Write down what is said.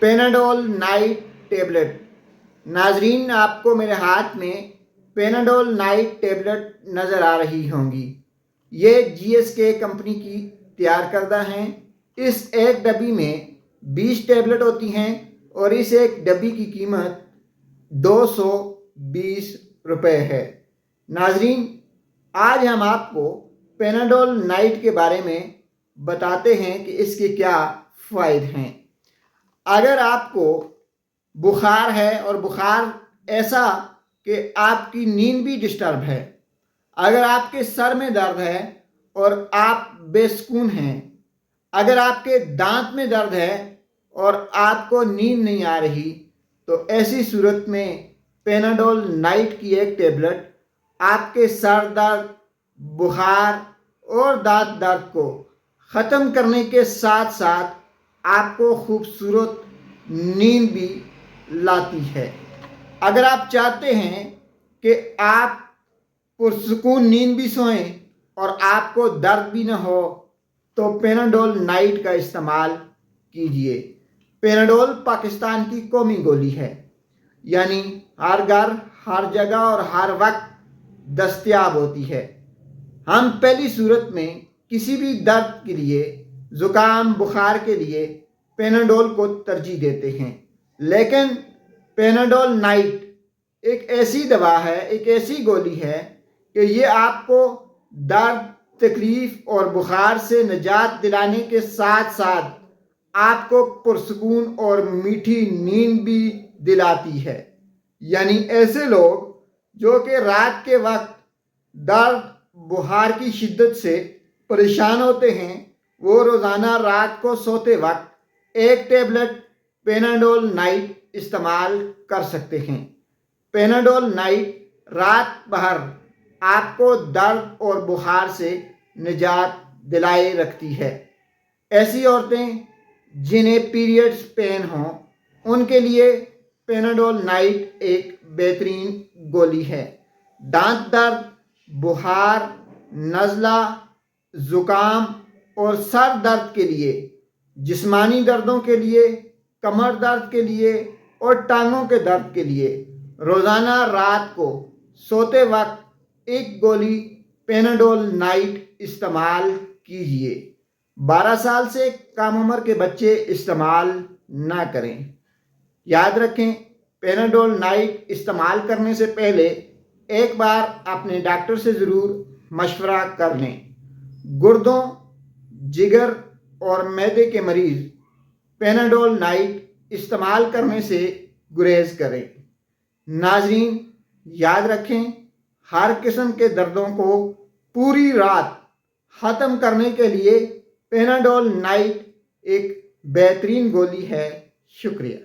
Panadol night tablet. नाजरीन, आपको मेरे हाथ में पेनाडोल नाइट टेबलेट नज़र आ रही होंगी। ये GSK कंपनी की तैयार करदा हैं। इस एक डब्बी में 20 टेबलेट होती हैं और इस एक डब्बी की कीमत 220 रुपये है। नाजरीन, आज हम आपको पेनाडोल नाइट के बारे में बताते हैं कि इसके क्या फ़ायदे हैं। अगर आपको बुखार है और बुखार ऐसा कि आपकी नींद भी डिस्टर्ब है, अगर आपके सर में दर्द है और आप बेसुकून हैं, अगर आपके दांत में दर्द है और आपको नींद नहीं आ रही, तो ऐसी सूरत में पेनाडोल नाइट की एक टेबलेट आपके सर दर्द, बुखार और दांत दर्द को ख़त्म करने के साथ साथ आपको खूबसूरत नींद भी लाती है। अगर आप चाहते हैं कि आप पुरसुकून नींद भी सोएं और आपको दर्द भी ना हो, तो पेनाडोल नाइट का इस्तेमाल कीजिए। पेनाडोल पाकिस्तान की कौमी गोली है, यानी हर घर, हर जगह और हर वक्त दस्तयाब होती है। हम पहली सूरत में किसी भी दर्द के लिए, ज़ुकाम, बुखार के लिए पेनाडोल को तरजीह देते हैं, लेकिन पेनाडोल नाइट एक ऐसी दवा है, एक ऐसी गोली है कि ये आपको दर्द, तकलीफ़ और बुखार से निजात दिलाने के साथ साथ आपको पुरसुकून और मीठी नींद भी दिलाती है। यानी ऐसे लोग जो कि रात के वक्त दर्द, बुखार की शिद्दत से परेशान होते हैं, वो रोज़ाना रात को सोते वक्त एक टेबलेट पेनाडोल नाइट इस्तेमाल कर सकते हैं। पेनाडोल नाइट रात भर आपको दर्द और बुखार से निजात दिलाए रखती है। ऐसी औरतें जिन्हें पीरियड्स पेन हों, उनके लिए पेनाडोल नाइट एक बेहतरीन गोली है। दांत दर्द, बुखार, नज़ला, ज़ुकाम और सर दर्द के लिए, जिस्मानी दर्दों के लिए, कमर दर्द के लिए और टांगों के दर्द के लिए रोज़ाना रात को सोते वक्त एक गोली पेनाडोल नाइट इस्तेमाल कीजिए। 12 साल से कम उम्र के बच्चे इस्तेमाल ना करें। याद रखें, पेनाडोल नाइट इस्तेमाल करने से पहले एक बार अपने डॉक्टर से ज़रूर मशवरा कर लें। गुर्दों, जिगर और मैदे के मरीज़ पेनाडोल नाइट इस्तेमाल करने से गुरेज करें। नाजरीन, याद रखें, हर किस्म के दर्दों को पूरी रात ख़त्म करने के लिए पेनाडोल नाइट एक बेहतरीन गोली है। शुक्रिया।